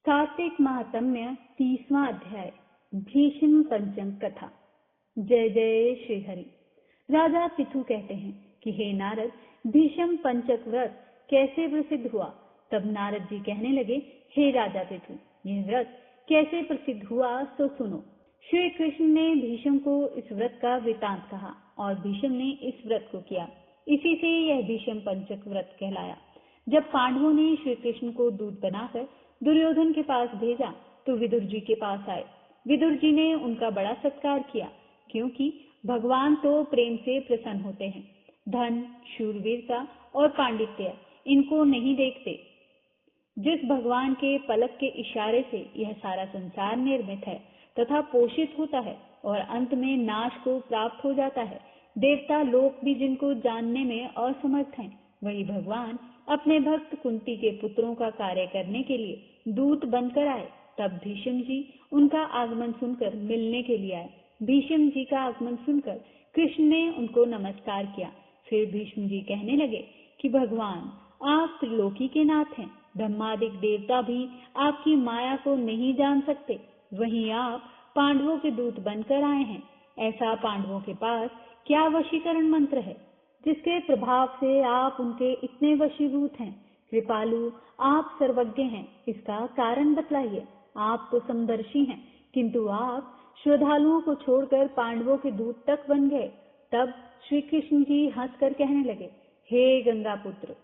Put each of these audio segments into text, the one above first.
कार्तिक महात्म्य 30वां अध्याय। भीष्म पंचम कथा। जय जय श्री हरि। राजा पृथु कहते हैं कि हे नारद, भीष्म पंचक व्रत कैसे प्रसिद्ध हुआ। तब नारद जी कहने लगे, हे राजा पृथु, यह व्रत कैसे प्रसिद्ध हुआ सो सुनो। श्री कृष्ण ने भीष्म को इस व्रत का वृतांत कहा और भीष्म ने इस व्रत को किया। इसी से यह भीष्म पंचक व्रत कहलाया। जब पांडवों ने श्री कृष्ण को दूत बनाकर दुर्योधन के पास भेजा तो विदुर जी के पास आए। विदुर जी ने उनका बड़ा सत्कार किया, क्योंकि भगवान तो प्रेम से प्रसन्न होते हैं। धन, शूरवीरता और पांडित्य इनको नहीं देखते। जिस भगवान के पलक के इशारे से यह सारा संसार निर्मित है तथा पोषित होता है और अंत में नाश को प्राप्त हो जाता है, देवता लोग भी जिनको जानने में असमर्थ हैं, वही भगवान अपने भक्त कुंती के पुत्रों का कार्य करने के लिए दूत बनकर आए। तब भीष्म जी उनका आगमन सुनकर मिलने के लिए आए। भीष्म जी का आगमन सुनकर कृष्ण ने उनको नमस्कार किया। फिर भीष्म जी कहने लगे कि भगवान, आप त्रिलोकी के नाथ हैं। ब्रह्मादिक देवता भी आपकी माया को नहीं जान सकते, वहीं आप पांडवों के दूत बनकर आए हैं। ऐसा पांडवों के पास क्या वशीकरण मंत्र है जिसके प्रभाव से आप उनके इतने वशीभूत हैं। कृपालु, आप सर्वज्ञ हैं, इसका कारण बतलाइए। आप तो समदर्शी हैं, किंतु आप श्रद्धालुओं को छोड़कर पांडवों के दूत तक बन गए। तब श्री कृष्ण जी हंसकर कहने लगे, हे गंगा पुत्र,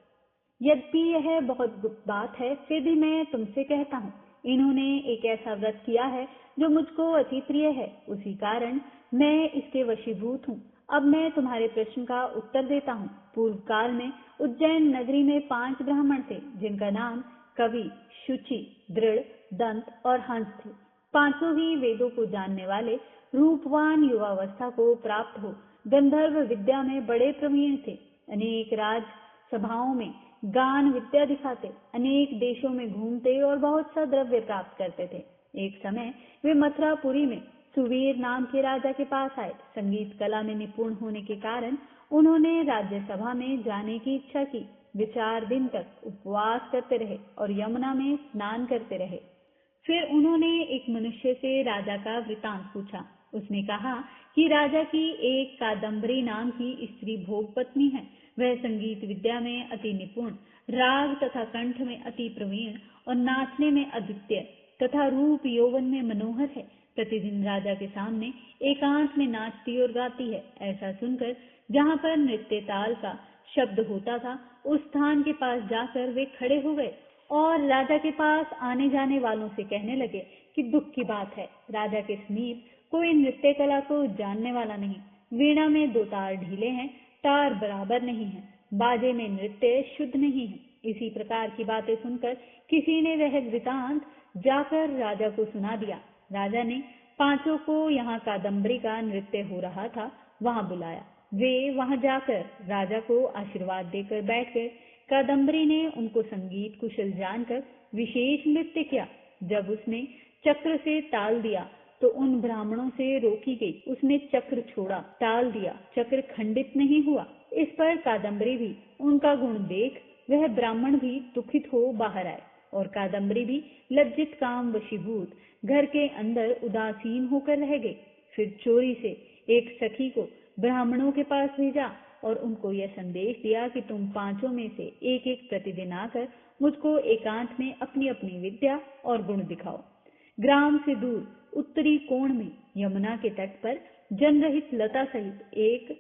यद्यपि यह बहुत गुप्त बात है, फिर भी मैं तुमसे कहता हूँ, इन्होंने एक ऐसा व्रत किया है जो मुझको अति प्रिय है, उसी कारण मैं इसके वशीभूत हूँ। अब मैं तुम्हारे प्रश्न का उत्तर देता हूँ। पूर्व काल में उज्जैन नगरी में 5 ब्राह्मण थे, जिनका नाम कवि, शुचि, दृढ़, दंत और हंस थे। पांचों ही वेदों को जानने वाले, रूपवान, युवावस्था को प्राप्त हो गंधर्व विद्या में बड़े प्रवीण थे। अनेक राज सभाओं में गान विद्या दिखाते, अनेक देशों में घूमते और बहुत सा द्रव्य प्राप्त करते थे। एक समय वे मथुरापुरी में सुवीर नाम के राजा के पास आए। संगीत कला में निपुण होने के कारण उन्होंने राज्यसभा में जाने की इच्छा की। वे 4 दिन तक उपवास करते रहे और यमुना में स्नान करते रहे। फिर उन्होंने एक मनुष्य से राजा का वृतांत पूछा। उसने कहा कि राजा की एक कादम्बरी नाम की स्त्री भोग पत्नी है। वह संगीत विद्या में अति निपुण, राग तथा कंठ में अति प्रवीण और नाचने में अद्वितीय तथा रूप यौवन में मनोहर है। प्रतिदिन राजा के सामने एकांत में नाचती और गाती है। ऐसा सुनकर जहाँ पर नृत्य ताल का शब्द होता था, उस स्थान के पास जाकर वे खड़े हो गए और राजा के पास आने जाने वालों से कहने लगे कि दुख की बात है, राजा के समीप कोई नृत्य कला को जानने वाला नहीं। वीणा में 2 तार ढीले हैं, तार बराबर नहीं है, बाजे में नृत्य शुद्ध नहीं है। इसी प्रकार की बातें सुनकर किसी ने वह वृतांत जाकर राजा को सुना दिया। राजा ने पांचों को यहाँ कादम्बरी का नृत्य हो रहा था वहां बुलाया। वे वहां जाकर राजा को आशीर्वाद देकर बैठ गए। कादम्बरी ने उनको संगीत कुशल जानकर विशेष नृत्य किया। जब उसने चक्र से ताल दिया तो उन ब्राह्मणों से रोकी गई। उसने चक्र छोड़ा, ताल दिया, चक्र खंडित नहीं हुआ। इस पर कादम्बरी भी उनका गुण देख वह ब्राह्मण भी दुखित हो बाहर आए और कादम्बरी भी लज्जित काम वशीभूत घर के अंदर उदासीन होकर रह गई। फिर चोरी से एक सखी को ब्राह्मणों के पास भेजा और उनको यह संदेश दिया कि तुम पांचों में से एक प्रतिदिन आकर मुझको एकांत में अपनी अपनी विद्या और गुण दिखाओ। ग्राम से दूर उत्तरी कोण में यमुना के तट पर जनरहित लता सहित एक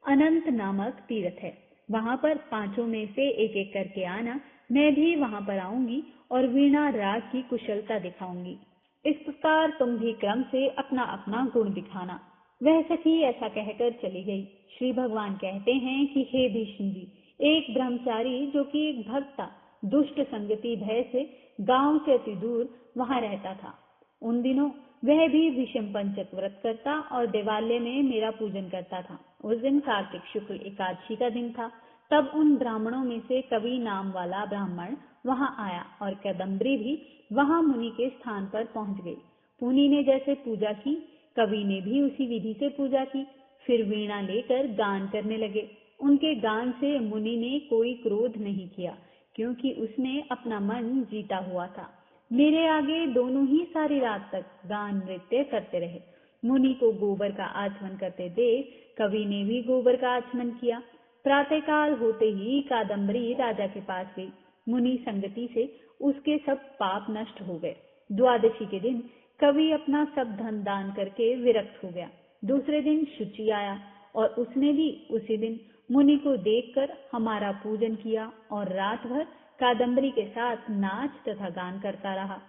अनंत नामक तीर्थ है। वहां पर पांचों में से एक करके आना। मैं भी वहां पर आऊंगी और वीणा राग की कुशलता दिखाऊंगी। इस प्रकार तुम भी क्रम से अपना अपना गुण दिखाना। वह सखी ऐसा कहकर चली गई। श्री भगवान कहते हैं कि हे भीष्म जी, एक ब्रह्मचारी जो कि एक भक्त था, दुष्ट संगति भय से गांव से अति दूर वहां रहता था। उन दिनों वह भी भीष्म पंचक व्रत करता और देवालय में मेरा पूजन करता था। उस दिन कार्तिक शुक्ल एकादशी का दिन था। तब उन ब्राह्मणों में से कवि नाम वाला ब्राह्मण वहां आया और कादम्बरी भी वहां मुनि के स्थान पर पहुंच गई। मुनि ने जैसे पूजा की, कवि ने भी उसी विधि से पूजा की। फिर वीणा लेकर गान करने लगे। उनके गान से मुनि ने कोई क्रोध नहीं किया, क्योंकि उसने अपना मन जीता हुआ था। मेरे आगे दोनों ही सारी रात तक गान नृत्य करते रहे। मुनि को गोबर का आचमन करते देख कवि ने भी गोबर का आचमन किया। प्रातःकाल होते ही कादम्बरी राजा के पास गई। मुनि संगति से उसके सब पाप नष्ट हो गए। द्वादशी के दिन कवि अपना सब धन दान करके विरक्त हो गया। दूसरे दिन शुचि आया और उसने भी उसी दिन मुनि को देखकर हमारा पूजन किया और रात भर कादम्बरी के साथ नाच तथा गान करता रहा।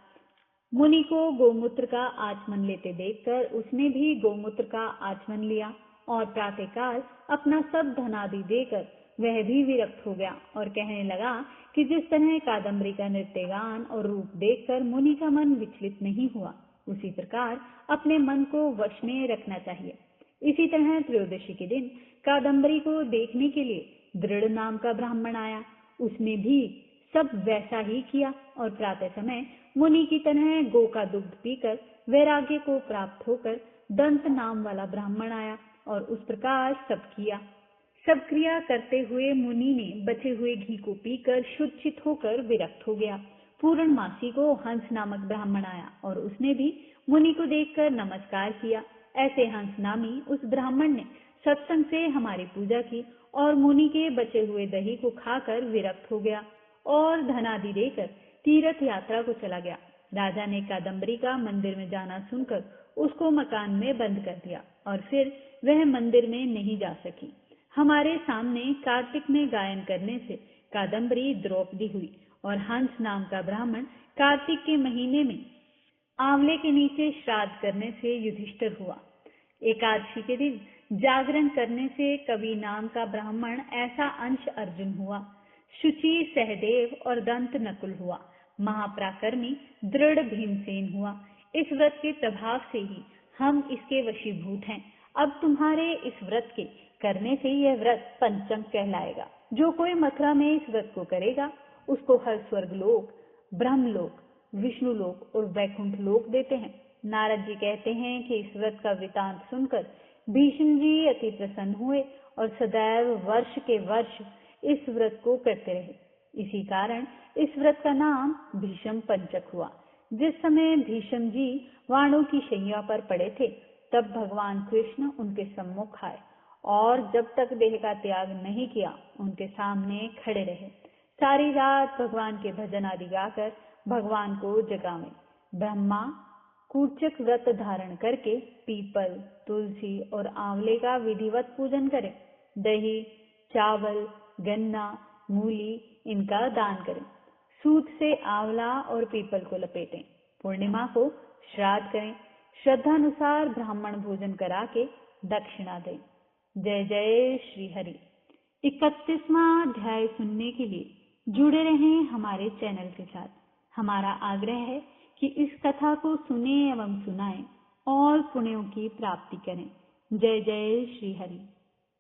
मुनि को गोमूत्र का आचमन लेते देखकर उसने भी गोमूत्र का आचमन लिया और प्रातःकाल अपना सब धनादि देकर वह भी विरक्त हो गया और कहने लगा कि जिस तरह कादम्बरी का नृत्य गान और रूप देखकर मुनि का मन विचलित नहीं हुआ, उसी प्रकार अपने मन को वश में रखना चाहिए। इसी तरह त्रयोदशी के दिन कादम्बरी को देखने के लिए दृढ़ नाम का ब्राह्मण आया। उसने भी सब वैसा ही किया और प्रातः समय मुनि की तरह गो का दुग्ध पीकर वैराग्य को प्राप्त होकर दंत नाम वाला ब्राह्मण आया और उस प्रकार सब किया। सब क्रिया करते हुए मुनि ने बचे हुए घी को पीकर शुचित होकर विरक्त हो गया। पूर्णमासी को हंस नामक ब्राह्मण आया और उसने भी मुनि को देखकर नमस्कार किया। ऐसे हंस नामी उस ब्राह्मण ने सत्संग से हमारी पूजा की और मुनि के बचे हुए दही को खाकर विरक्त हो गया और धनादि देकर तीर्थ यात्रा को चला गया। राजा ने कादम्बरी का मंदिर में जाना सुनकर उसको मकान में बंद कर दिया और फिर वह मंदिर में नहीं जा सकी। हमारे सामने कार्तिक में गायन करने से कादम्बरी द्रौपदी हुई और हंस नाम का ब्राह्मण कार्तिक के महीने में आंवले के नीचे श्राद्ध करने से युधिष्ठिर हुआ। एकादशी के दिन जागरण करने से कवि नाम का ब्राह्मण ऐसा अंश अर्जुन हुआ। शुचि सहदेव और दंत नकुल हुआ। महापराक्रमी दृढ़ भीमसेन हुआ। इस व्रत के प्रभाव से ही हम इसके वशीभूत हैं। अब तुम्हारे इस व्रत के करने से यह व्रत पंचम कहलाएगा। जो कोई मथुरा में इस व्रत को करेगा उसको हर स्वर्गलोक, ब्रह्मलोक, विष्णुलोक और वैकुंठ लोक देते हैं। नारद जी कहते हैं कि इस व्रत का वृतांत सुनकर भीष्म जी अति प्रसन्न हुए और सदैव वर्ष के वर्ष इस व्रत को करते रहे। इसी कारण इस व्रत का नाम भीष्म पंचक हुआ। जिस समय भीष्म जी वाणों की शैया पर पड़े थे तब भगवान कृष्ण उनके सम्मुख आए और जब तक देह का त्याग नहीं किया उनके सामने खड़े रहे। सारी रात भगवान के भजन आदि गाकर भगवान को जगावे। ब्रह्मा कूचक व्रत धारण करके पीपल, तुलसी और आंवले का विधिवत पूजन करें। दही, चावल, गन्ना, मूली इनका दान करें। सूत से आंवला और पीपल को लपेटें। पूर्णिमा को श्राद्ध करें। श्रद्धानुसार ब्राह्मण भोजन करा के दक्षिणा दें। जय जय श्री हरि। 31वां अध्याय सुनने के लिए जुड़े रहें हमारे चैनल के साथ। हमारा आग्रह है कि इस कथा को सुने एवं सुनाएं और पुण्यों की प्राप्ति करें। जय जय श्री हरि।